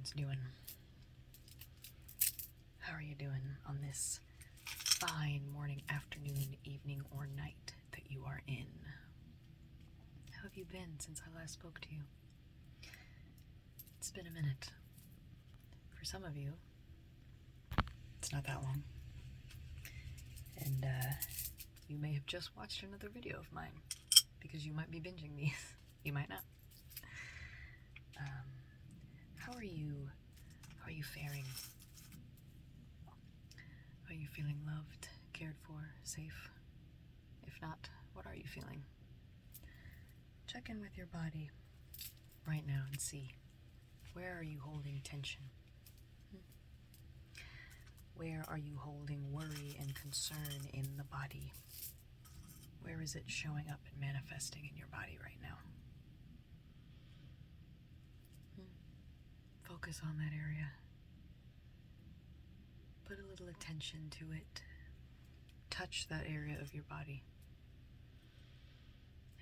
heart's doing. How are you doing on this fine morning, afternoon, evening, or night that you are in? How have you been since I last spoke to you? It's been a minute. For some of you, it's not that long. And you may have just watched another video of mine because you might be binging these. You might not. How are you faring? Are you feeling loved, cared for, safe? If not, what are you feeling? Check in with your body right now and see, where are you holding tension? Where are you holding worry and concern in the body? Where is it showing up and manifesting in your body right now? Focus on that area. Put a little attention to it. Touch that area of your body.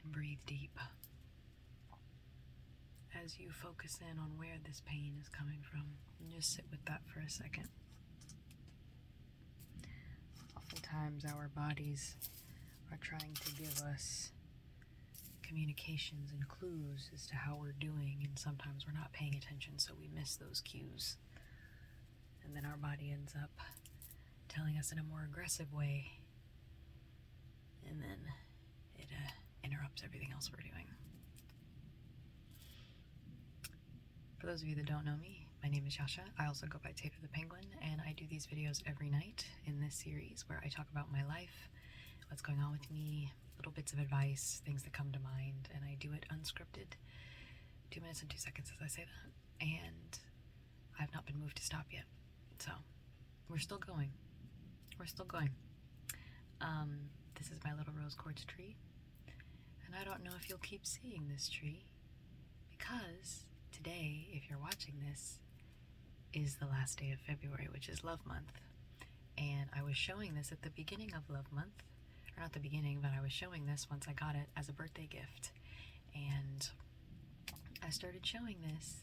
And breathe deep. As you focus in on where this pain is coming from, and just sit with that for a second. Oftentimes our bodies are trying to give us communications and clues as to how we're doing, and sometimes we're not paying attention, so we miss those cues. And then our body ends up telling us in a more aggressive way, and then it interrupts everything else we're doing. For those of you that don't know me, my name is Yasha. I also go by Tater the Penguin, and I do these videos every night in this series where I talk about my life, what's going on with me, little bits of advice, things that come to mind, and I do it unscripted. 2 minutes and 2 seconds as I say that. And I've not been moved to stop yet. So, we're still going. We're still going. This is my little rose quartz tree. And I don't know if you'll keep seeing this tree, because today, if you're watching this, is the last day of February, which is Love Month. And I was showing this at the beginning of Love Month. Or not the beginning, but I was showing this once I got it as a birthday gift. And I started showing this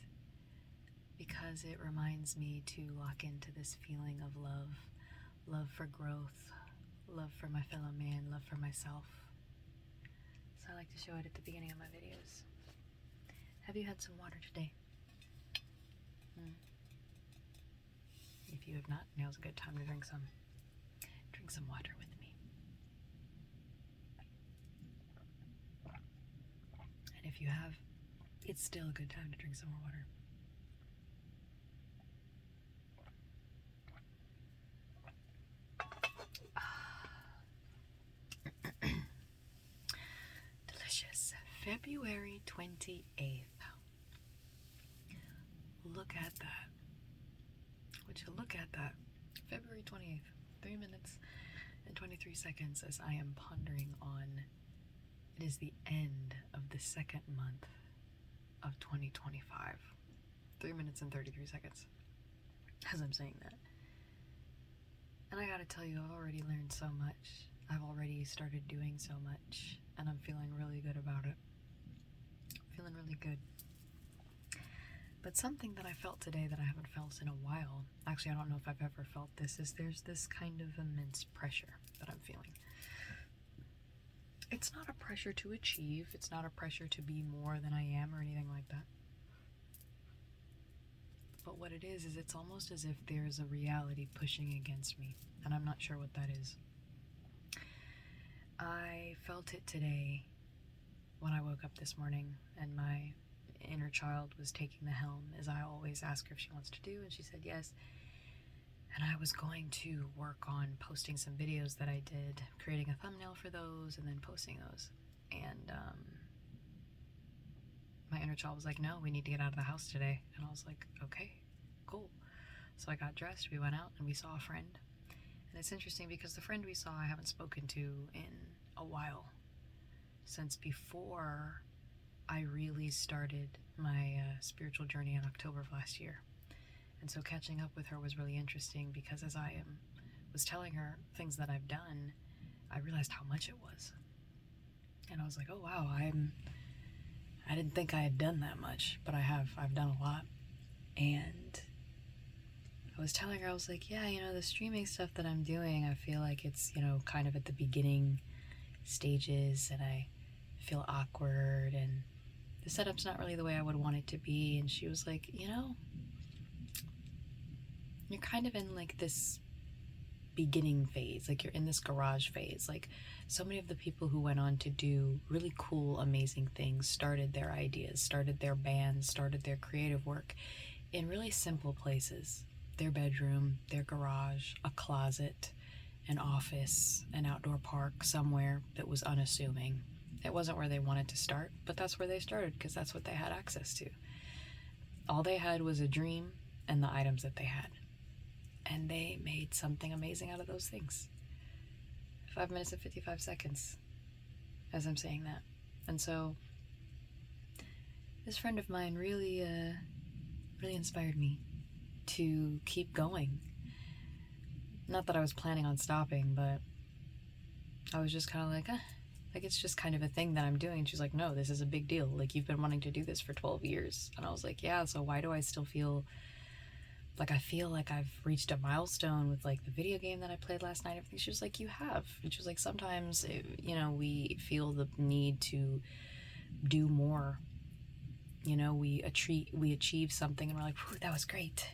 because it reminds me to lock into this feeling of love. Love for growth. Love for my fellow man. Love for myself. So I like to show it at the beginning of my videos. Have you had some water today? If you have not, now's a good time to drink some. Drink some water with me. And if you have, it's still a good time to drink some more water. Delicious. February 28th. Look at that. Would you look at that? February 28th. 3 minutes and 23 seconds as I am pondering on, it is the end of the second month of 2025. 3 minutes and 33 seconds as I'm saying that. And I gotta tell you, I've already learned so much. I've already started doing so much, and I'm feeling really good about it. Feeling really good. But something that I felt today that I haven't felt in a while, actually I don't know if I've ever felt this, is there's this kind of immense pressure that I'm feeling. It's not a pressure to achieve, it's not a pressure to be more than I am or anything like that. But what it is it's almost as if there's a reality pushing against me, and I'm not sure what that is. I felt it today when I woke up this morning, and my inner child was taking the helm, as I always ask her if she wants to do, and she said yes. And I was going to work on posting some videos that I did, creating a thumbnail for those, and then posting those. And my inner child was like, no, we need to get out of the house today. And I was like, okay, cool. So I got dressed, we went out, and we saw a friend. And it's interesting because the friend we saw I haven't spoken to in a while, since before I really started my spiritual journey in October of last year. And so catching up with her was really interesting, because as I was telling her things that I've done, I realized how much it was. And I was like, oh wow, I didn't think I had done that much, but I have. I've done a lot. And I was telling her, I was like, yeah, the streaming stuff that I'm doing, I feel like it's, kind of at the beginning stages, and I feel awkward, and the setup's not really the way I would want it to be. And she was like, you're kind of in like this beginning phase, like you're in this garage phase. Like, so many of the people who went on to do really cool, amazing things started their ideas, started their bands, started their creative work in really simple places. Their bedroom, their garage, a closet, an office, an outdoor park somewhere that was unassuming. It wasn't where they wanted to start, but that's where they started because that's what they had access to. All they had was a dream and the items that they had. And they made something amazing out of those things. 5 minutes and 55 seconds as I'm saying that. And so this friend of mine really inspired me to keep going. Not that I was planning on stopping, but I was just kind of like, like it's just kind of a thing that I'm doing. And she's like, no, this is a big deal. Like, you've been wanting to do this for 12 years. And I was like, yeah, so why do I still feel like I've reached a milestone with like the video game that I played last night? Everything. She was like, you have. And she was like, sometimes, we feel the need to do more. We achieve something and we're like, whew, that was great.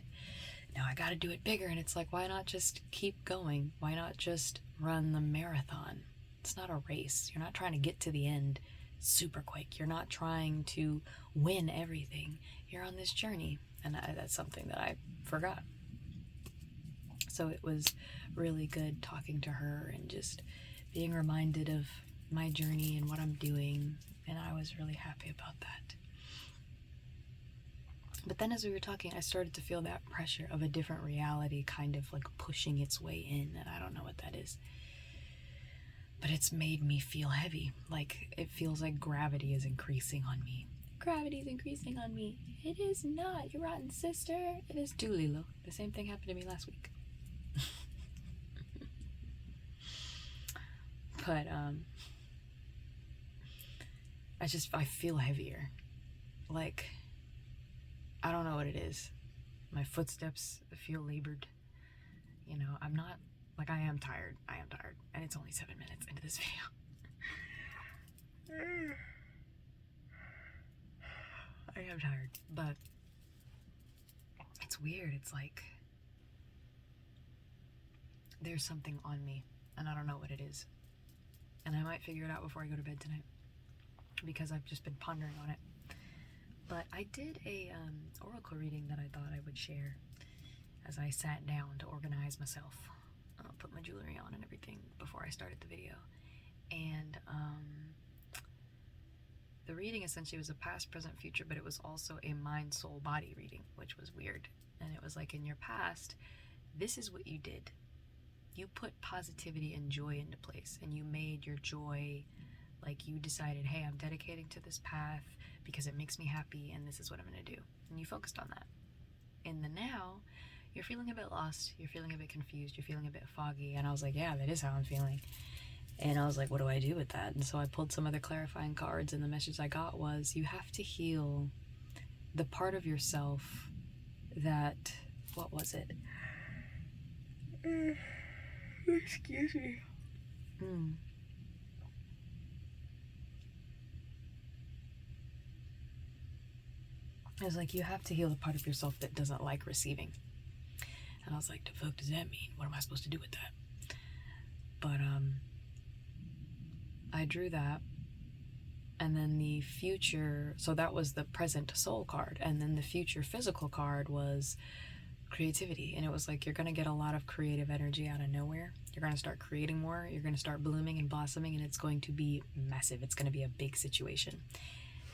Now I got to do it bigger. And it's like, why not just keep going? Why not just run the marathon? It's not a race. You're not trying to get to the end super quick. You're not trying to win everything. You're on this journey. And that's something that I forgot. So it was really good talking to her and just being reminded of my journey and what I'm doing. And I was really happy about that. But then as we were talking, I started to feel that pressure of a different reality kind of like pushing its way in. And I don't know what that is. But it's made me feel heavy. Like, it feels like gravity is increasing on me. Gravity is increasing on me. It is not, you rotten sister. It is too, Lilo. The same thing happened to me last week. But, I feel heavier. Like, I don't know what it is. My footsteps feel labored. I'm not, like, I am tired. And it's only 7 minutes into this video. I am tired, but it's weird. It's like there's something on me, and I don't know what it is. And I might figure it out before I go to bed tonight because I've just been pondering on it. But I did a oracle reading that I thought I would share as I sat down to organize myself, put my jewelry on and everything before I started the video. And the reading essentially was a past, present, future, but it was also a mind, soul, body reading, which was weird. And it was like, in your past, this is what you did. You put positivity and joy into place, and you made your joy, like, you decided, hey, I'm dedicating to this path because it makes me happy, and this is what I'm going to do. And you focused on that. In the now, you're feeling a bit lost, you're feeling a bit confused, you're feeling a bit foggy. And I was like, yeah, that is how I'm feeling. And I was like, what do I do with that? And so I pulled some other clarifying cards, and the message I got was, you have to heal the part of yourself that, what was it? Excuse me. It was like, you have to heal the part of yourself that doesn't like receiving. And I was like, the fuck does that mean? What am I supposed to do with that? But I drew that, and then the future, so that was the present soul card, and then the future physical card was creativity. And it was like, you're going to get a lot of creative energy out of nowhere. You're going to start creating more, you're going to start blooming and blossoming, and it's going to be massive. It's going to be a big situation.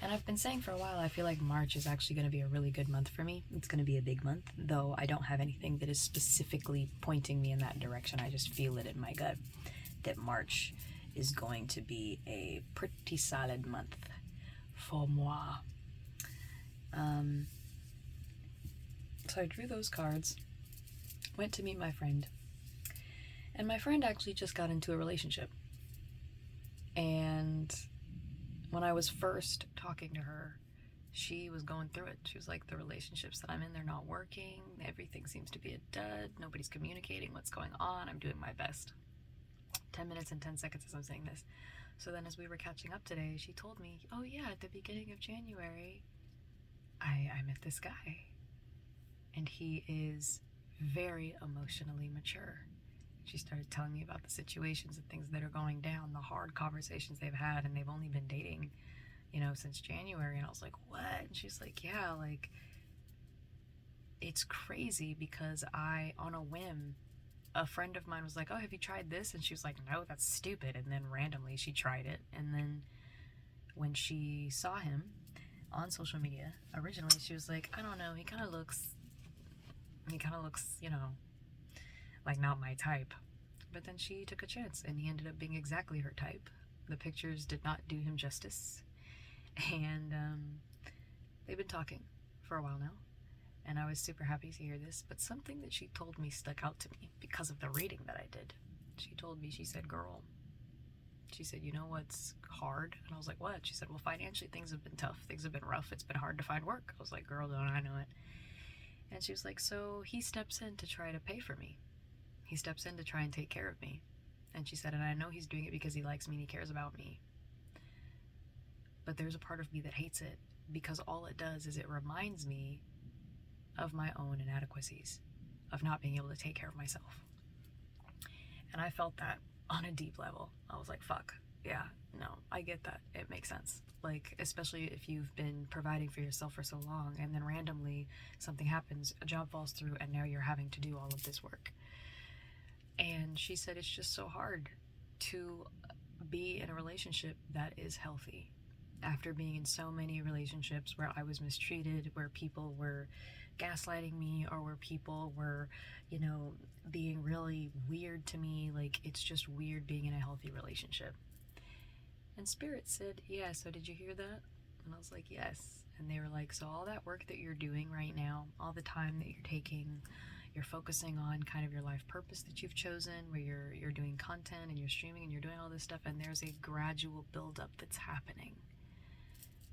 And I've been saying for a while, I feel like March is actually going to be a really good month for me. It's going to be a big month, though I don't have anything that is specifically pointing me in that direction. I just feel it in my gut that March is going to be a pretty solid month for moi. So I drew those cards, went to meet my friend, and my friend actually just got into a relationship. And when I was first talking to her, she was going through it. She was like, the relationships that I'm in, they're not working. Everything seems to be a dud. Nobody's communicating what's going on. I'm doing my best. 10 minutes and 10 seconds as I'm saying this. So then as we were catching up today, she told me, oh yeah, at the beginning of January, I met this guy. And he is very emotionally mature. She started telling me about the situations and things that are going down, the hard conversations they've had, and they've only been dating, you know, since January. And I was like, what? And she's like, yeah, like, it's crazy because on a whim, a friend of mine was like, oh, have you tried this? And she was like, no, that's stupid. And then randomly she tried it. And then when she saw him on social media, originally she was like, I don't know, he kind of looks, you know, like not my type. But then she took a chance and he ended up being exactly her type. The pictures did not do him justice. And they've been talking for a while now. And I was super happy to hear this. But something that she told me stuck out to me because of the reading that I did. She told me, she said, girl, she said, you know what's hard? And I was like, what? She said, well, financially things have been tough. Things have been rough. It's been hard to find work. I was like, girl, don't I know it? And she was like, so he steps in to try to pay for me. He steps in to try and take care of me. And she said, and I know he's doing it because he likes me and he cares about me. But there's a part of me that hates it because all it does is it reminds me of my own inadequacies, of not being able to take care of myself. And I felt that on a deep level. I was like, fuck, yeah, no, I get that. It makes sense. Like, especially if you've been providing for yourself for so long and then randomly something happens, a job falls through, and now you're having to do all of this work. And she said it's just so hard to be in a relationship that is healthy after being in so many relationships where I was mistreated, where people were gaslighting me, or where people were, you know, being really weird to me. Like, it's just weird being in a healthy relationship. And Spirit said, yeah, so did you hear that? And I was like, yes. And they were like, so all that work that you're doing right now, all the time that you're taking, you're focusing on kind of your life purpose that you've chosen, where you're doing content and you're streaming and you're doing all this stuff, and there's a gradual buildup that's happening.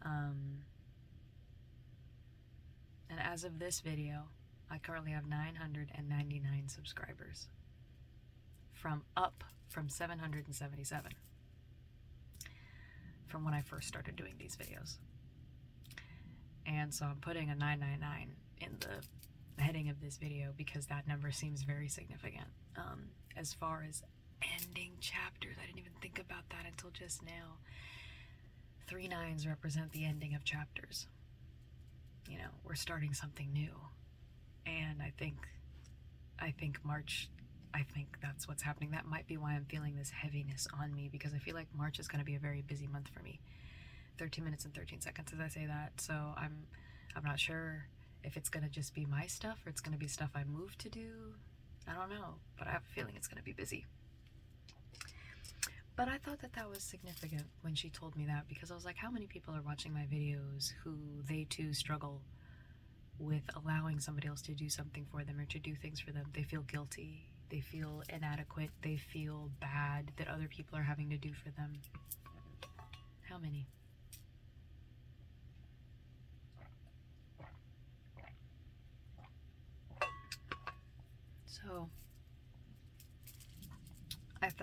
And as of this video, I currently have 999 subscribers, from 777 from when I first started doing these videos. And so I'm putting a 999 in the heading of this video because that number seems very significant. As far as ending chapters, I didn't even think about that until just now. 3 9s represent the ending of chapters. You know, we're starting something new. And I think March, I think that's what's happening. That might be why I'm feeling this heaviness on me, because I feel like March is going to be a very busy month for me. 13 minutes and 13 seconds as I say that. So I'm not sure if it's going to just be my stuff or it's going to be stuff I move to do. I don't know, but I have a feeling it's going to be busy. But I thought that was significant when she told me that, because I was like, how many people are watching my videos who they too struggle with allowing somebody else to do something for them or to do things for them? They feel guilty, they feel inadequate, they feel bad that other people are having to do for them. How many? So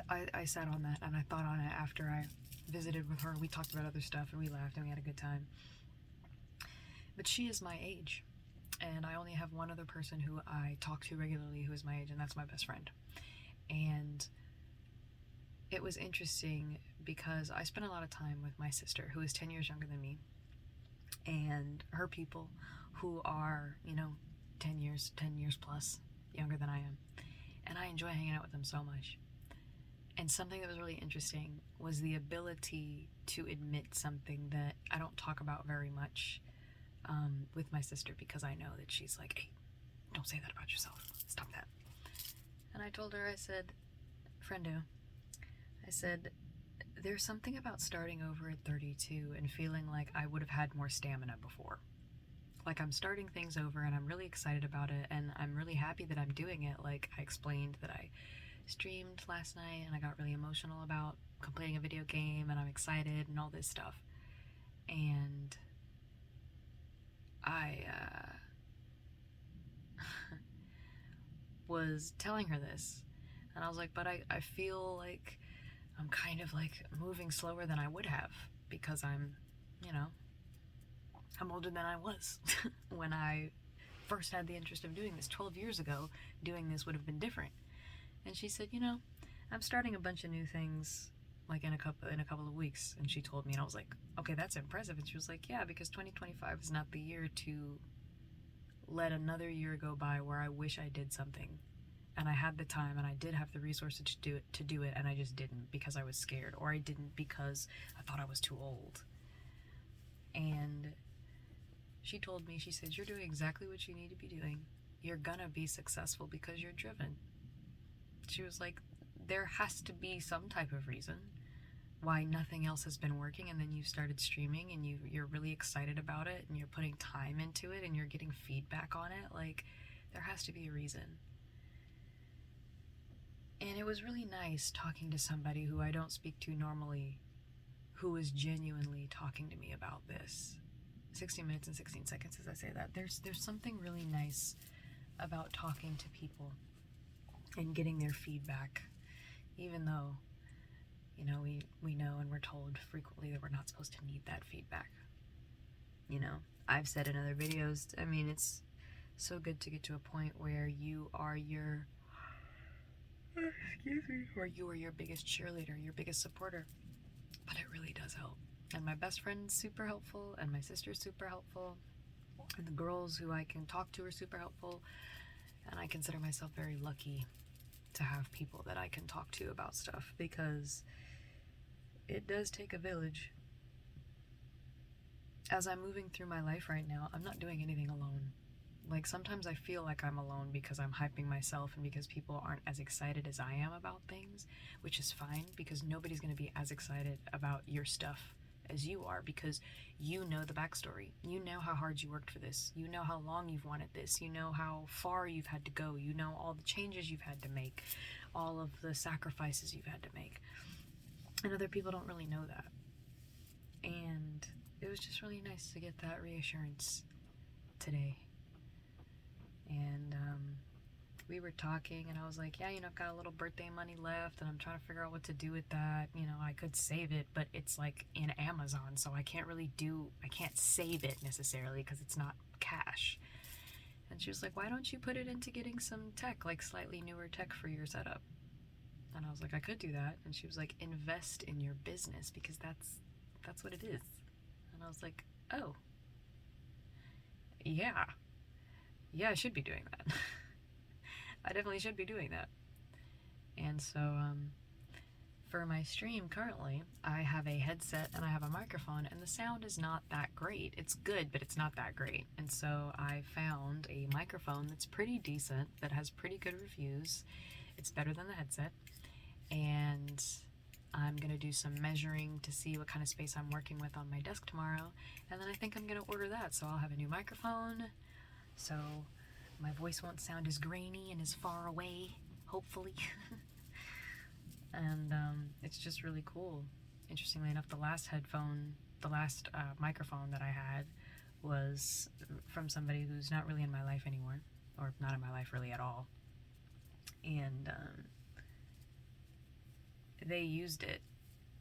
I sat on that and I thought on it after I visited with her. We talked about other stuff and we laughed and we had a good time. But she is my age, and I only have one other person who I talk to regularly who is my age, and that's my best friend. And it was interesting because I spent a lot of time with my sister, who is 10 years younger than me, and her people who are, you know, 10 years plus younger than I am. And I enjoy hanging out with them so much. And something that was really interesting was the ability to admit something that I don't talk about very much with my sister, because I know that she's like, hey, don't say that about yourself. Stop that. And I told her, I said, friendo, I said, there's something about starting over at 32 and feeling like I would have had more stamina before. Like, I'm starting things over and I'm really excited about it, and I'm really happy that I'm doing it. Like, I explained that I streamed last night and I got really emotional about completing a video game and I'm excited and all this stuff. And I was telling her this, and I was like, but I feel like I'm kind of like moving slower than I would have because I'm, you know, I'm older than I was when I first had the interest of doing this 12 years ago. Doing this would have been different. And she said, you know, I'm starting a bunch of new things like in a couple of weeks. And she told me, and I was like, okay, that's impressive. And she was like, yeah, because 2025 is not the year to let another year go by where I wish I did something and I had the time and I did have the resources to do it and I just didn't because I was scared, or I didn't because I thought I was too old. And she told me, she said, you're doing exactly what you need to be doing. You're gonna be successful because you're driven. She was like, there has to be some type of reason why nothing else has been working, and then you started streaming and you're really excited about it and you're putting time into it and you're getting feedback on it. Like, there has to be a reason. And it was really nice talking to somebody who I don't speak to normally, who was genuinely talking to me about this. 60 minutes and 16 seconds as I say that. There's something really nice about talking to people and getting their feedback, even though, you know, we know and we're told frequently that we're not supposed to need that feedback. You know, I've said in other videos, I mean, it's so good to get to a point where you are your biggest cheerleader, your biggest supporter. But it really does help. And my best friend's super helpful, and my sister's super helpful, and the girls who I can talk to are super helpful. And I consider myself very lucky to have people that I can talk to about stuff, because it does take a village. As I'm moving through my life right now, I'm not doing anything alone. Like, sometimes I feel like I'm alone because I'm hyping myself and because people aren't as excited as I am about things, which is fine, because nobody's going to be as excited about your stuff as you are, because you know the backstory. You know how hard you worked for this. You know how long you've wanted this. You know how far you've had to go. You know all the changes you've had to make, all of the sacrifices you've had to make. And other people don't really know that. And it was just really nice to get that reassurance today. And we were talking, and I was like, yeah, you know, I've got a little birthday money left, and I'm trying to figure out what to do with that. You know, I could save it, but it's like in Amazon, so I can't save it necessarily because it's not cash. And she was like, why don't you put it into getting some tech, like slightly newer tech for your setup? And I was like, I could do that. And she was like, invest in your business, because that's what it is. And I was like, oh, yeah, I should be doing that. I definitely should be doing that. And so, for my stream currently, I have a headset and I have a microphone, and the sound is not that great. It's good, but it's not that great. And so I found a microphone that's pretty decent, that has pretty good reviews. It's better than the headset. And I'm going to do some measuring to see what kind of space I'm working with on my desk tomorrow. And then I think I'm going to order that. So I'll have a new microphone. So my voice won't sound as grainy and as far away, hopefully. And it's just really cool. Interestingly enough, the last microphone that I had was from somebody who's not really in my life anymore, or not in my life really at all. And they used it.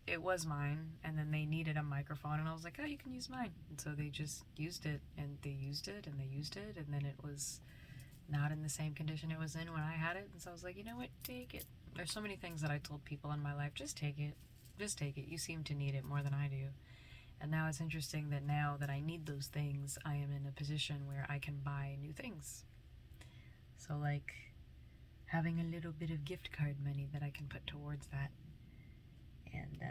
It was mine, and then they needed a microphone, and I was like, oh, you can use mine. And so they just used it, and they used it, and they used it, and then it was not in the same condition it was in when I had it. And so I was like, you know what, take it. There's so many things that I told people in my life, just take it. Just take it. You seem to need it more than I do. And now it's interesting that now that I need those things, I am in a position where I can buy new things. So, like, having a little bit of gift card money that I can put towards that. And,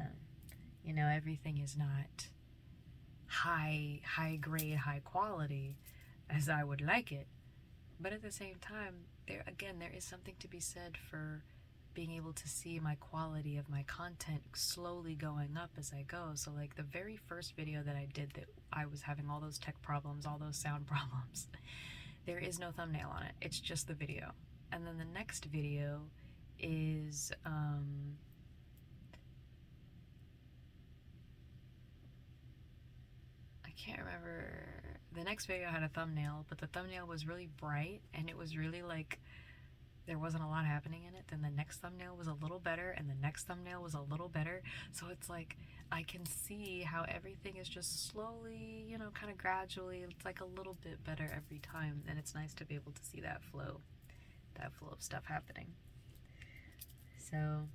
you know, everything is not high grade, high quality as I would like it. But at the same time, there is something to be said for being able to see my quality of my content slowly going up as I go. So, like, the very first video that I did, that I was having all those tech problems, all those sound problems, there is no thumbnail on it. It's just the video. And then the next video is I can't remember. The next video had a thumbnail, but the thumbnail was really bright and it was really like there wasn't a lot happening in it. Then the next thumbnail was a little better, and the next thumbnail was a little better. So it's like I can see how everything is just slowly, you know, kind of gradually, it's like a little bit better every time, and it's nice to be able to see that flow of stuff happening. So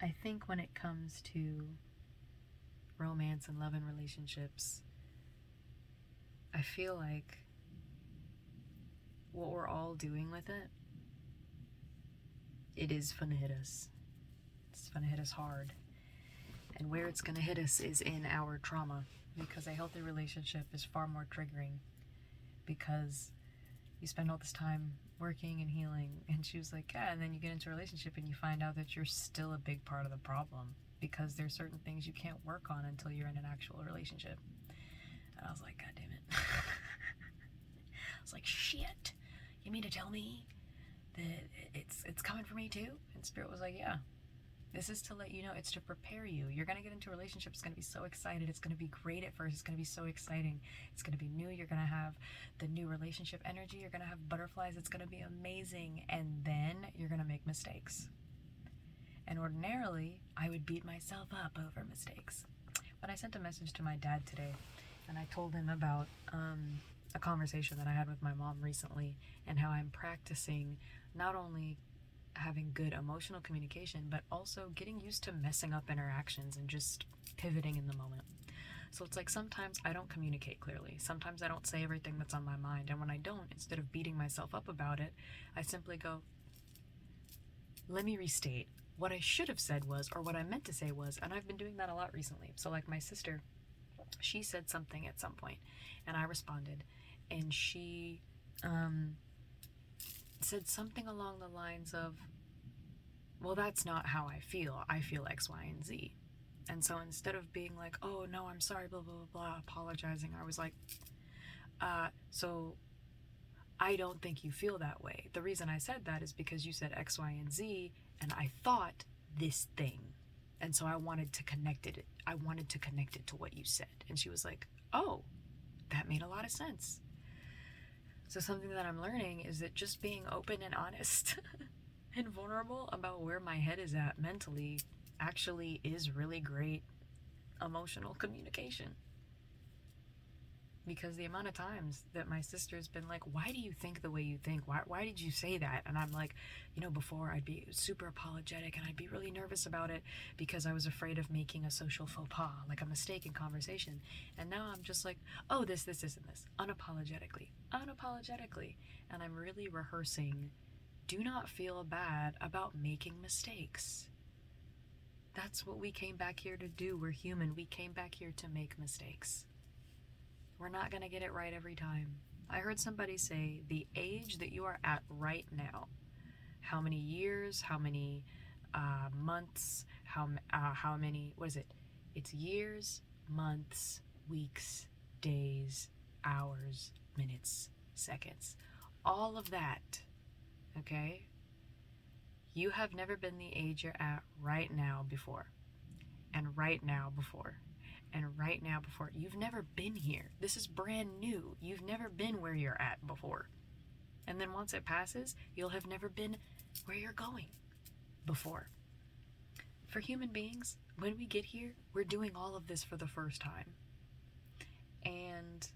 I think when it comes to romance and love and relationships, I feel like what we're all doing with it, it is gonna hit us. It's gonna hit us hard. And where it's gonna hit us is in our trauma, because a healthy relationship is far more triggering, because you spend all this time working and healing. And she was like, yeah, and then you get into a relationship and you find out that you're still a big part of the problem, because there's certain things you can't work on until you're in an actual relationship. And I was like, God damn it. I was like, shit, you mean to tell me that it's coming for me too? And Spirit was like, yeah, this is to let you know, it's to prepare you. You're going to get into a relationship, it's going to be so excited, it's going to be great at first, it's going to be so exciting, it's going to be new, you're going to have the new relationship energy, you're going to have butterflies, it's going to be amazing, and then you're going to make mistakes. And ordinarily, I would beat myself up over mistakes. But I sent a message to my dad today, and I told him about a conversation that I had with my mom recently, and how I'm practicing not only having good emotional communication, but also getting used to messing up interactions and just pivoting in the moment. So it's like sometimes I don't communicate clearly. Sometimes I don't say everything that's on my mind. And when I don't, instead of beating myself up about it, I simply go, let me restate. What I should have said was, or what I meant to say was, and I've been doing that a lot recently. So like my sister, she said something at some point, and I responded, and she said something along the lines of, well, that's not how I feel. I feel X, Y, and Z. And so instead of being like, oh, no, I'm sorry, blah, blah, blah, blah, apologizing, I was like, so I don't think you feel that way. The reason I said that is because you said X, Y, and Z, and I thought this thing. And so I wanted to connect it. I wanted to connect it to what you said. And she was like, oh, that made a lot of sense. So something that I'm learning is that just being open and honest and vulnerable about where my head is at mentally actually is really great emotional communication. Because the amount of times that my sister's been like, why do you think the way you think? Why did you say that? And I'm like, you know, before I'd be super apologetic and I'd be really nervous about it because I was afraid of making a social faux pas, like a mistake in conversation. And now I'm just like, oh, this, and this, unapologetically. And I'm really rehearsing, do not feel bad about making mistakes. That's what we came back here to do. We're human. We came back here to make mistakes. We're not going to get it right every time. I heard somebody say the age that you are at right now, how many years, how many months, how many, what is it? It's years, months, weeks, days, hours, minutes, seconds. All of that, okay? You have never been the age you're at right now before. And right now before. And right now before. You've never been here. This is brand new. You've never been where you're at before. And then once it passes, you'll have never been where you're going before. For human beings, when we get here, we're doing all of this for the first time. And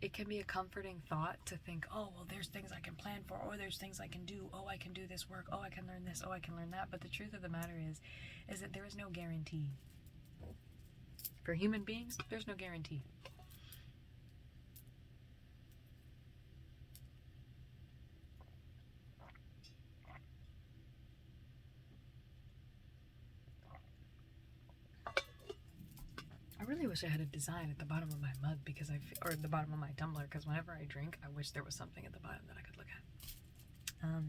it can be a comforting thought to think, oh, well, there's things I can plan for, or there's things I can do, oh, I can do this work, oh, I can learn this, oh, I can learn that. But the truth of the matter is that there is no guarantee. For human beings, there's no guarantee. I really wish I had a design at the bottom of my mug or the bottom of my tumbler, because whenever I drink, I wish there was something at the bottom that I could look at.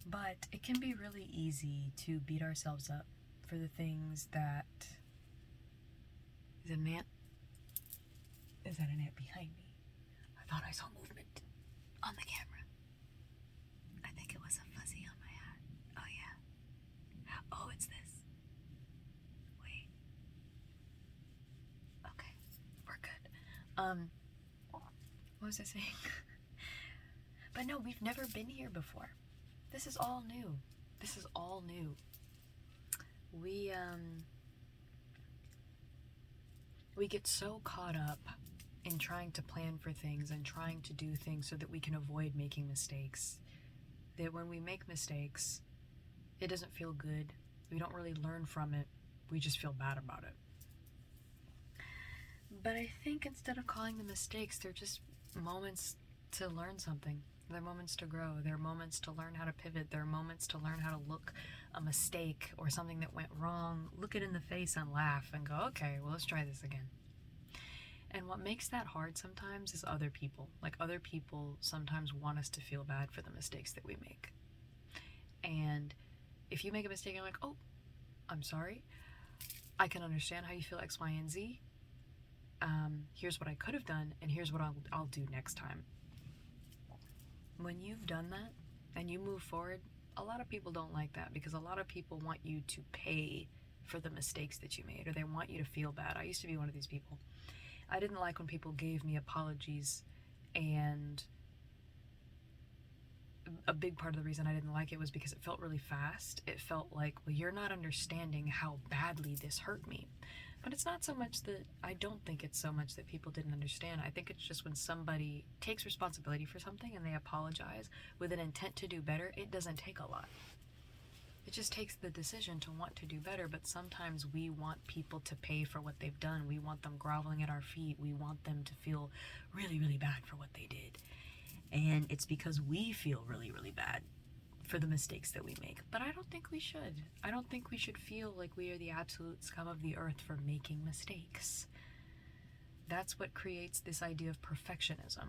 But it can be really easy to beat ourselves up for the things that... Is it an ant? Is that an ant behind me? I thought I saw movement on the camera. I think it was a fuzzy on my hat. Oh yeah. Oh, it's this. Wait. What was I saying? But no, we've never been here before. This is all new. This is all new. We get so caught up in trying to plan for things and trying to do things so that we can avoid making mistakes, that when we make mistakes, it doesn't feel good. We don't really learn from it. We just feel bad about it. But I think instead of calling them mistakes, they're just moments to learn something. They're moments to grow. They're moments to learn how to pivot. They're moments to learn how to look a mistake or something that went wrong, look it in the face and laugh and go, okay, well, let's try this again. And what makes that hard sometimes is other people. Like, other people sometimes want us to feel bad for the mistakes that we make. And if you make a mistake and you're like, oh, I'm sorry, I can understand how you feel X, Y, and Z. Here's what I could have done, and here's what I'll do next time. When you've done that and you move forward, a lot of people don't like that, because a lot of people want you to pay for the mistakes that you made, or they want you to feel bad. I used to be one of these people. I didn't like when people gave me apologies, and a big part of the reason I didn't like it was because it felt really fast. It felt like, well, you're not understanding how badly this hurt me. But it's not so much that, I don't think it's so much that people didn't understand. I think it's just when somebody takes responsibility for something and they apologize with an intent to do better, it doesn't take a lot. It just takes the decision to want to do better, but sometimes we want people to pay for what they've done. We want them groveling at our feet. We want them to feel really, really bad for what they did. And it's because we feel really, really bad for the mistakes that we make. But I don't think we should. I don't think we should feel like we are the absolute scum of the earth for making mistakes. That's what creates this idea of perfectionism.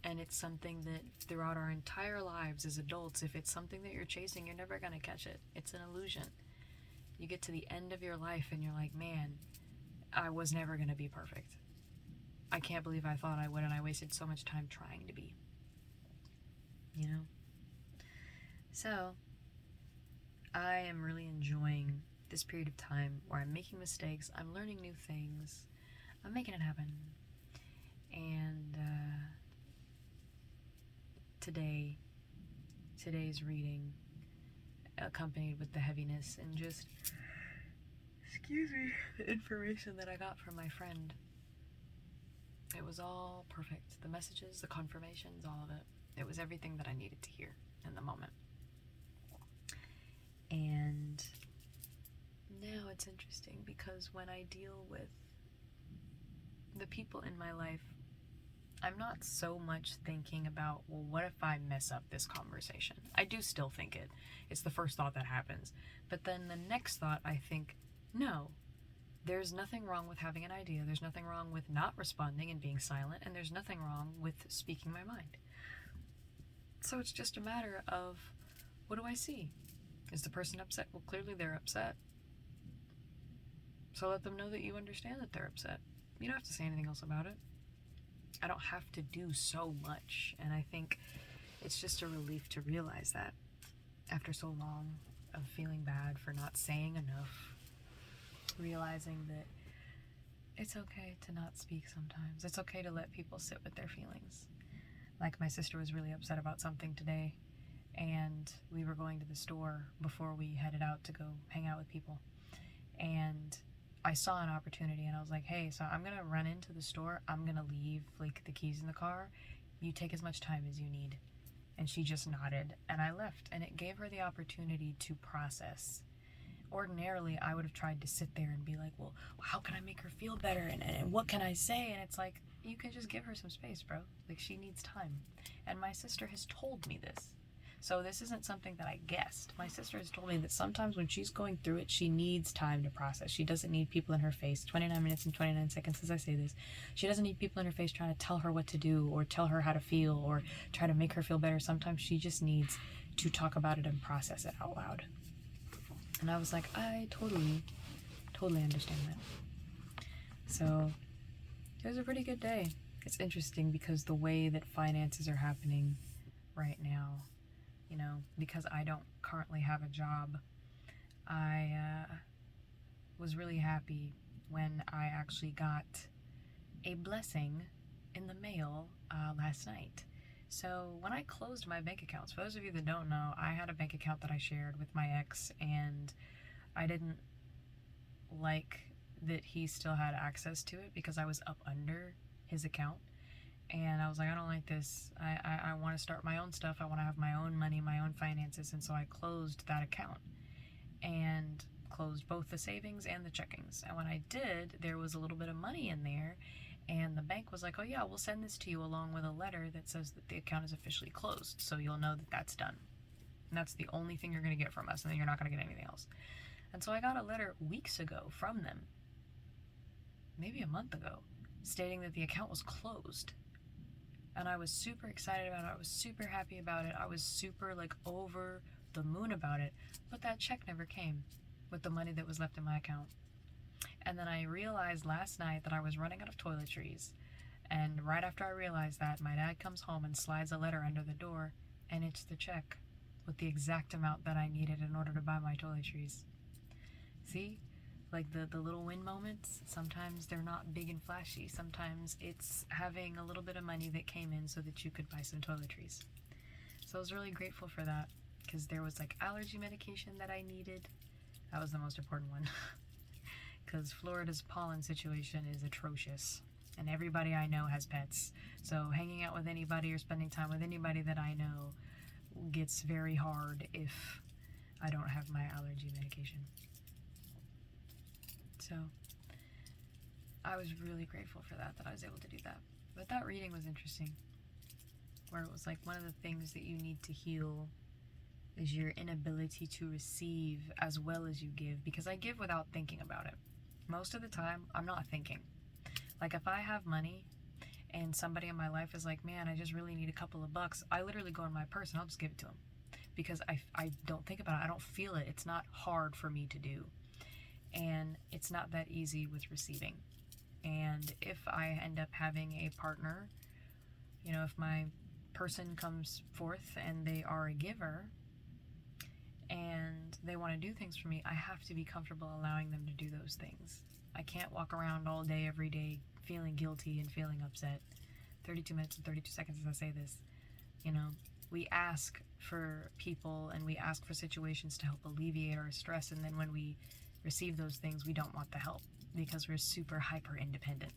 And it's something that throughout our entire lives as adults, if it's something that you're chasing, you're never going to catch it. It's an illusion. You get to the end of your life and you're like, man, I was never going to be perfect. I can't believe I thought I would, and I wasted so much time trying to be. You know? So, I am really enjoying this period of time where I'm making mistakes, I'm learning new things, I'm making it happen. And today's reading, accompanied with the heaviness and just, the information that I got from my friend, it was all perfect. The messages, the confirmations, all of it. It was everything that I needed to hear in the moment. And now it's interesting because when I deal with the people in my life, I'm not so much thinking about, well, what if I mess up this conversation? I do still think it. It's the first thought that happens. But then the next thought, I think, no, there's nothing wrong with having an idea. There's nothing wrong with not responding and being silent. And there's nothing wrong with speaking my mind. So it's just a matter of, what do I see? Is the person upset? Well, clearly they're upset. So let them know that you understand that they're upset. You don't have to say anything else about it. I don't have to do so much. And I think it's just a relief to realize that after so long of feeling bad for not saying enough, realizing that it's okay to not speak sometimes. It's okay to let people sit with their feelings. Like, my sister was really upset about something today, and we were going to the store before we headed out to go hang out with people. And I saw an opportunity and I was like, hey, so I'm going to run into the store. I'm going to leave like the keys in the car. You take as much time as you need. And she just nodded and I left, and it gave her the opportunity to process. Ordinarily, I would have tried to sit there and be like, well, how can I make her feel better? And what can I say? And it's like, you can just give her some space, bro. Like, she needs time. And my sister has told me this. So this isn't something that I guessed. My sister has told me that sometimes when she's going through it, she needs time to process. She doesn't need people in her face. 29 minutes and 29 seconds as I say this. She doesn't need people in her face trying to tell her what to do or tell her how to feel or try to make her feel better. Sometimes she just needs to talk about it and process it out loud. And I was like, I totally understand that. So it was a pretty good day. It's interesting because the way that finances are happening right now, you know, because I don't currently have a job, I was really happy when I actually got a blessing in the mail last night. So when I closed my bank accounts, for those of you that don't know, I had a bank account that I shared with my ex, and I didn't like that he still had access to it because I was up under his account. And I was like, I don't like this. I want to start my own stuff. I want to have my own money, my own finances. And so I closed that account and closed both the savings and the checkings. And when I did, there was a little bit of money in there. And the bank was like, oh yeah, we'll send this to you along with a letter that says that the account is officially closed. So you'll know that that's done. And that's the only thing you're going to get from us. And then you're not going to get anything else. And so I got a letter weeks ago from them, maybe a month ago, stating that the account was closed. And I was super excited about it. I was super happy about it. I was super over the moon about it. But that check never came with the money that was left in my account. And then I realized last night that I was running out of toiletries. And right after I realized that, my dad comes home and slides a letter under the door, and it's the check with the exact amount that I needed in order to buy my toiletries. See? The little win moments, sometimes they're not big and flashy. Sometimes it's having a little bit of money that came in so that you could buy some toiletries. So I was really grateful for that, because there was allergy medication that I needed. That was the most important one. Because Florida's pollen situation is atrocious. And everybody I know has pets. So hanging out with anybody or spending time with anybody that I know gets very hard if I don't have my allergy medication. So I was really grateful for that I was able to do that. But that reading was interesting, where it was one of the things that you need to heal is your inability to receive as well as you give, because I give without thinking about it. Most of the time, I'm not thinking. If I have money and somebody in my life is like, man, I just really need a couple of bucks, I literally go in my purse and I'll just give it to them, because I don't think about it. I don't feel it. It's not hard for me to do. And it's not that easy with receiving. And if I end up having a partner, if my person comes forth and they are a giver and they want to do things for me, I have to be comfortable allowing them to do those things. I can't walk around all day, every day, feeling guilty and feeling upset. 32 minutes and 32 seconds as I say this. We ask for people and we ask for situations to help alleviate our stress, and then when we receive those things, we don't want the help because we're super hyper independent,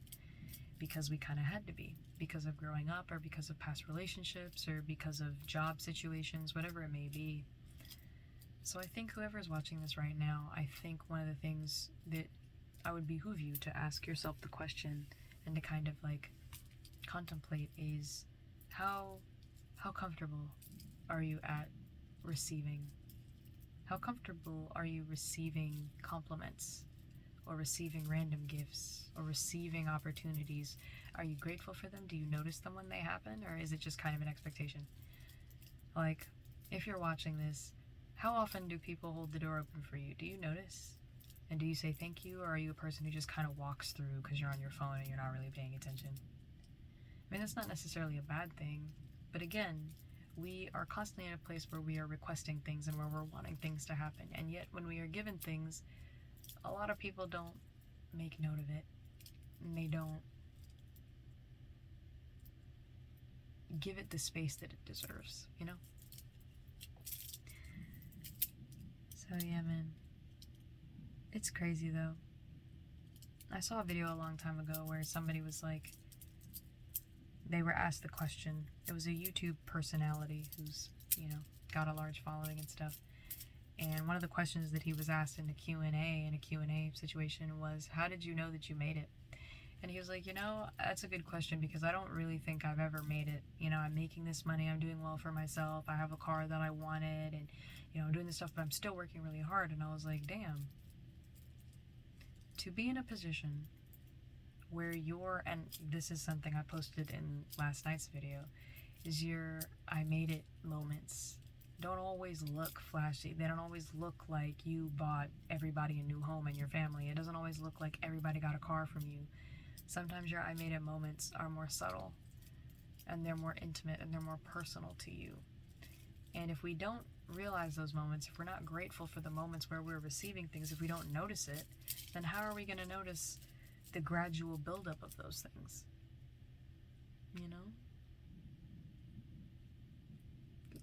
because we kind of had to be, because of growing up or because of past relationships or because of job situations, whatever it may be. So I think whoever's watching this right now, I think one of the things that I would behoove you to ask yourself the question and to kind of contemplate is how comfortable are you at receiving? How comfortable are you receiving compliments or receiving random gifts or receiving opportunities? Are you grateful for them? Do you notice them when they happen, or is it just kind of an expectation? If you're watching this, how often do people hold the door open for you? Do you notice? And do you say thank you, or are you a person who just kind of walks through because you're on your phone and you're not really paying attention? I mean, that's not necessarily a bad thing, but again, we are constantly in a place where we are requesting things and where we're wanting things to happen. And yet when we are given things, a lot of people don't make note of it. And they don't give it the space that it deserves, So yeah, man. It's crazy though. I saw a video a long time ago where somebody was they were asked the question. It was a YouTube personality who's, got a large following and stuff. And one of the questions that he was asked in a Q&A situation was, how did you know that you made it? And he was like, that's a good question, because I don't really think I've ever made it. I'm making this money, I'm doing well for myself, I have a car that I wanted, and, I'm doing this stuff, but I'm still working really hard. And I was like, damn. To be in a position where and this is something I posted in last night's video, is your I made it moments don't always look flashy. They don't always look like you bought everybody a new home in your family. It doesn't always look like everybody got a car from you. Sometimes your I made it moments are more subtle, and they're more intimate, and they're more personal to you. And if we don't realize those moments, if we're not grateful for the moments where we're receiving things, if we don't notice it, then how are we going to notice the gradual buildup of those things. You know?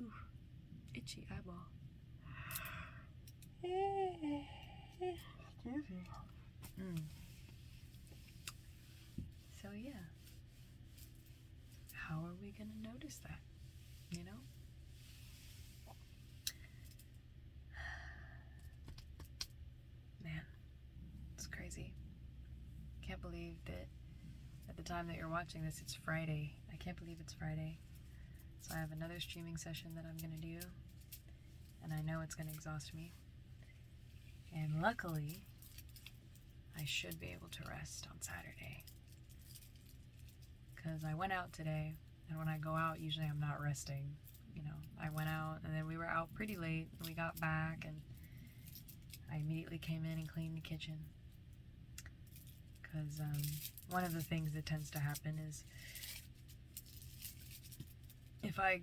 Ooh, itchy eyeball. Excuse me. So yeah, how are we gonna notice that? You know? Man, it's crazy. Can't believe that at the time that you're watching this, it's Friday. I can't believe it's Friday. So I have another streaming session that I'm gonna do, and I know it's gonna exhaust me. And luckily, I should be able to rest on Saturday. Because I went out today, and when I go out, usually I'm not resting. You know, I went out, and then we were out pretty late, and we got back, and I immediately came in and cleaned the kitchen. Because one of the things that tends to happen is if I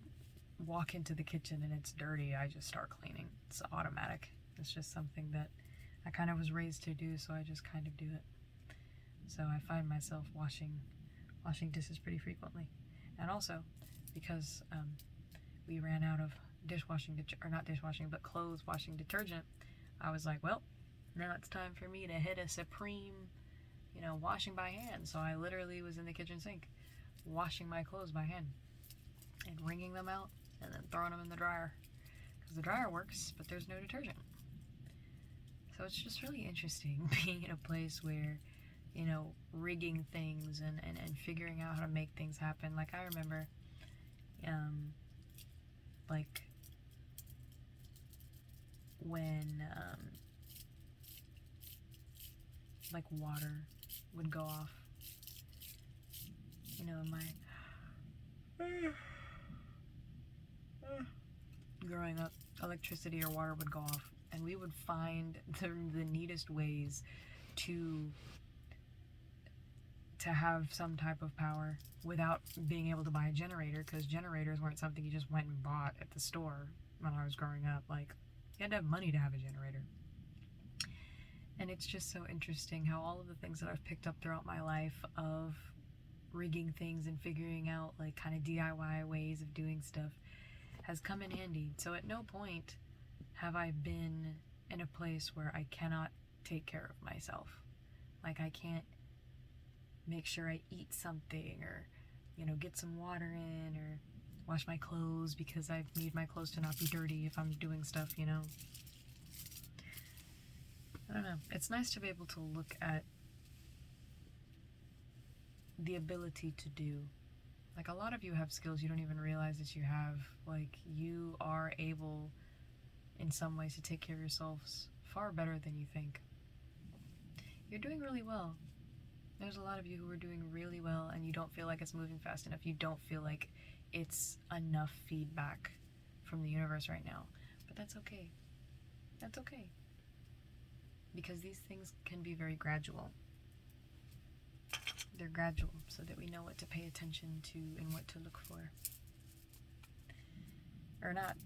walk into the kitchen and it's dirty, I just start cleaning. It's automatic. It's just something that I kind of was raised to do, so I just kind of do it. So I find myself washing dishes pretty frequently. And also, because we ran out of clothes washing detergent, I was like, well, now it's time for me to hit a supreme, washing by hand. So I literally was in the kitchen sink washing my clothes by hand and wringing them out and then throwing them in the dryer. Because the dryer works, but there's no detergent. So it's just really interesting being in a place where, rigging things and figuring out how to make things happen. Like I remember, when, water would go off, in my growing up, electricity or water would go off, and we would find the neatest ways to have some type of power without being able to buy a generator, because generators weren't something you just went and bought at the store when I was growing up. Like, you had to have money to have a generator. And it's just so interesting how all of the things that I've picked up throughout my life of rigging things and figuring out like kind of DIY ways of doing stuff has come in handy. So at no point have I been in a place where I cannot take care of myself. Like I can't make sure I eat something or, get some water in or wash my clothes because I need my clothes to not be dirty if I'm doing stuff, I don't know. It's nice to be able to look at the ability to do. Like a lot of you have skills you don't even realize that you have. Like you are able in some ways to take care of yourselves far better than you think. You're doing really well. There's a lot of you who are doing really well and you don't feel like it's moving fast enough. You don't feel like it's enough feedback from the universe right now. But that's okay. That's okay. Because these things can be very gradual. They're gradual so that we know what to pay attention to and what to look for. Or not.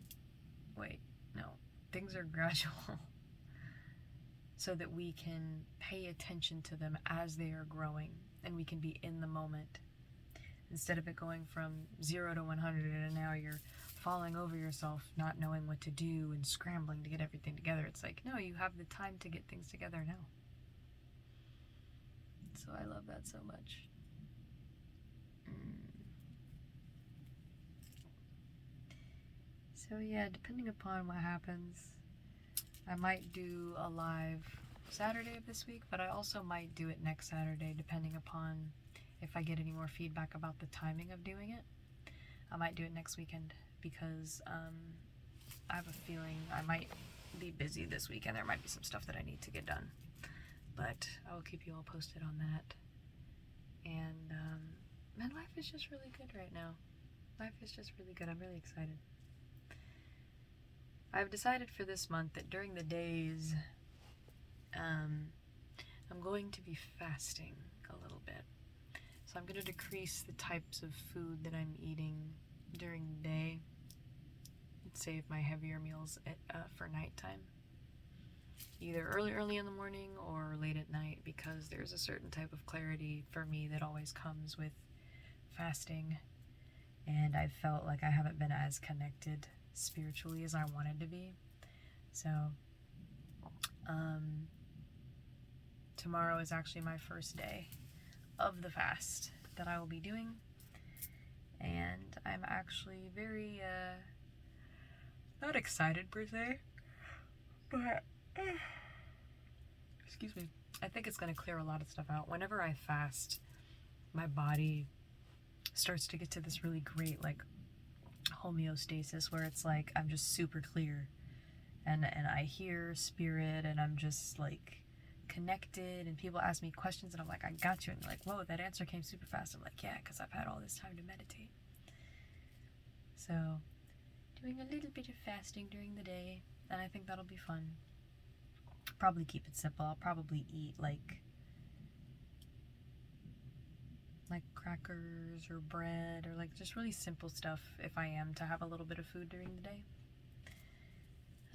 Wait, no. Things are gradual so that we can pay attention to them as they are growing and we can be in the moment. Instead of it going from 0 to 100 and now you're falling over yourself, not knowing what to do and scrambling to get everything together. It's like, no, you have the time to get things together now. So I love that so much. So yeah, depending upon what happens, I might do a live Saturday of this week, but I also might do it next Saturday, depending upon if I get any more feedback about the timing of doing it. I might do it next weekend because I have a feeling I might be busy this weekend. There might be some stuff that I need to get done, but I will keep you all posted on that. And man, life is just really good right now. Life is just really good. I'm really excited. I've decided for this month that during the days, I'm going to be fasting a little bit. So I'm going to decrease the types of food that I'm eating during the day and save my heavier meals for nighttime. either early in the morning or late at night, because there's a certain type of clarity for me that always comes with fasting, and I felt like I haven't been as connected spiritually as I wanted to be. So tomorrow is actually my first day of the fast that I will be doing, and I'm actually very not excited per se, but excuse me, I think it's going to clear a lot of stuff out. Whenever I fast, my body starts to get to this really great like homeostasis where it's like I'm just super clear, and I hear spirit, and I'm just like connected, and people ask me questions and I'm like, I got you, and they're like, whoa, that answer came super fast. I'm like, yeah, because I've had all this time to meditate. So doing a little bit of fasting during the day, and I think that'll be fun. Probably keep it simple. I'll probably eat like crackers or bread, or like just really simple stuff if I am to have a little bit of food during the day.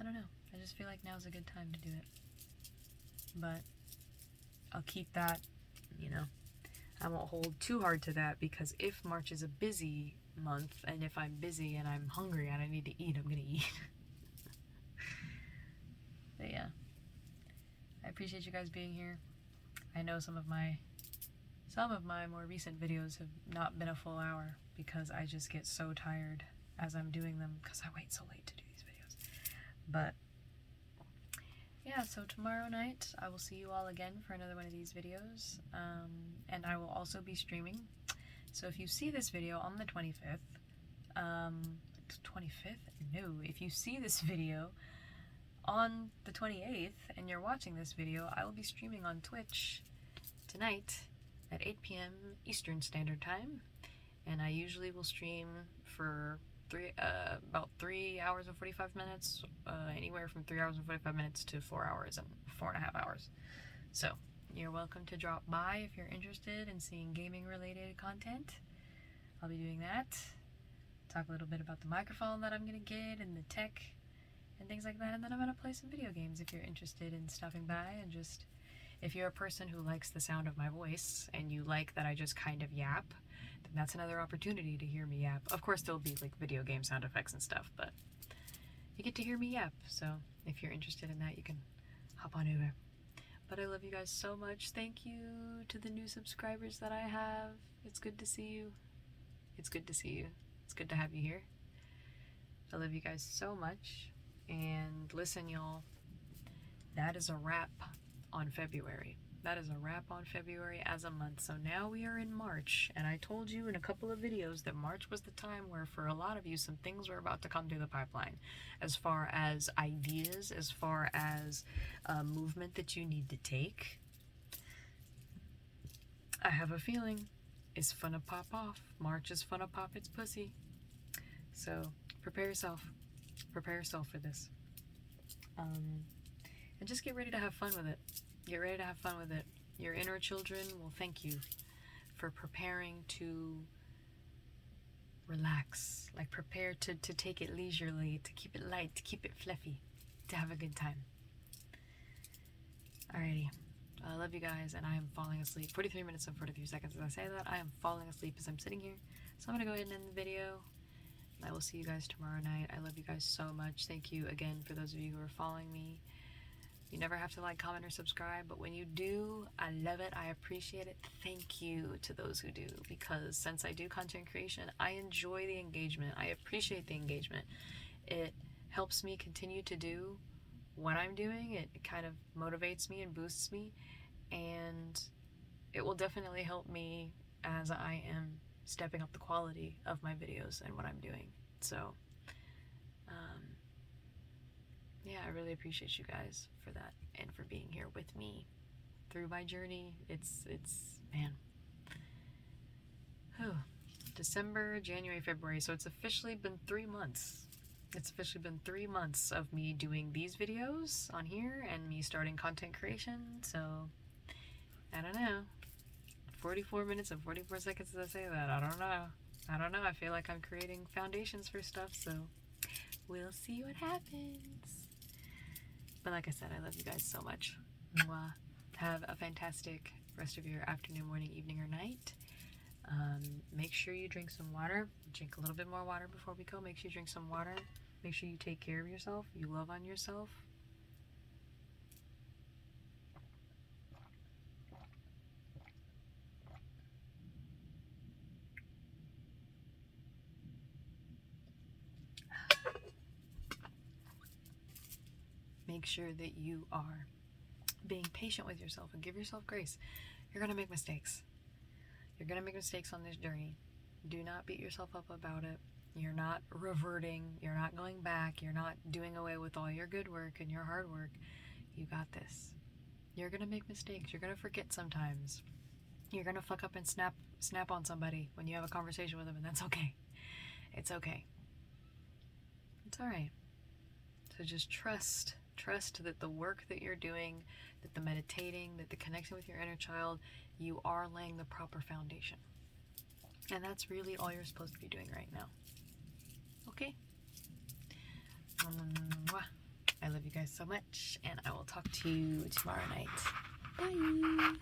I don't know. I just feel like now's a good time to do it. But I'll keep that, I won't hold too hard to that, because if March is a busy month, and if I'm busy and I'm hungry and I need to eat, I'm gonna eat. But yeah, I appreciate you guys being here. I know some of my more recent videos have not been a full hour because I just get so tired as I'm doing them because I wait so late to do these videos. But yeah, so tomorrow night I will see you all again for another one of these videos, and I will also be streaming. So if you see this video on the 25th, 25th? No, if you see this video on the 28th and you're watching this video, I will be streaming on Twitch tonight at 8 p.m. Eastern Standard Time, and I usually will stream for about 3 hours and 45 minutes, anywhere from 3 hours and 45 minutes to 4 hours and 4.5 hours. So you're welcome to drop by if you're interested in seeing gaming related content. I'll be doing that. Talk a little bit about the microphone that I'm gonna get and the tech and things like that, and then I'm gonna play some video games if you're interested in stopping by. And just, if you're a person who likes the sound of my voice and you like that I just kind of yap, then that's another opportunity to hear me yap. Of course there'll be like video game sound effects and stuff, but you get to hear me yap. So if you're interested in that, you can hop on over. But I love you guys so much. Thank you to the new subscribers that I have. It's good to see you. It's good to see you. It's good to have you here. I love you guys so much. And listen, y'all, that is a wrap on February. That is a wrap on February as a month. So now we are in March, and I told you in a couple of videos that March was the time where for a lot of you some things were about to come through the pipeline, as far as ideas, as far as movement that you need to take. I have a feeling it's finna pop off. March is finna pop its pussy. So prepare yourself. Prepare yourself for this. And just get ready to have fun with it. Get ready to have fun with it. Your inner children will thank you for preparing to relax. Like, prepare to take it leisurely, to keep it light, to keep it fluffy, to have a good time. Alrighty. I love you guys, and I am falling asleep. 43 minutes and 43 seconds as I say that. I am falling asleep as I'm sitting here. So I'm going to go ahead and end the video. I will see you guys tomorrow night. I love you guys so much. Thank you again for those of you who are following me. You never have to like, comment, or subscribe, but when you do, I love it. I appreciate it. Thank you to those who do, because since I do content creation, I enjoy the engagement. I appreciate the engagement. It helps me continue to do what I'm doing. It kind of motivates me and boosts me, and it will definitely help me as I am stepping up the quality of my videos and what I'm doing. So yeah, I really appreciate you guys for that and for being here with me through my journey. It's man. Whew. December, January, February. So it's officially been 3 months. It's officially been 3 months of me doing these videos on here and me starting content creation. So I don't know. 44 minutes and 44 seconds as I say that. I don't know. I feel like I'm creating foundations for stuff, so we'll see what happens. But like I said, I love you guys so much. Mwah. Have a fantastic rest of your afternoon, morning, evening, or night. Make sure you drink some water. Drink a little bit more water before we go. Make sure you drink some water. Make sure you take care of yourself. You love on yourself. Make sure that you are being patient with yourself and give yourself grace. You're going to make mistakes. You're going to make mistakes on this journey. Do not beat yourself up about it. You're not reverting. You're not going back. You're not doing away with all your good work and your hard work. You got this. You're going to make mistakes. You're going to forget sometimes. You're going to fuck up and snap on somebody when you have a conversation with them, and that's okay. It's okay. It's all right. So just trust that the work that you're doing, that the meditating, that the connection with your inner child, you are laying the proper foundation. And that's really all you're supposed to be doing right now. Okay? I love you guys so much, and I will talk to you tomorrow night. Bye!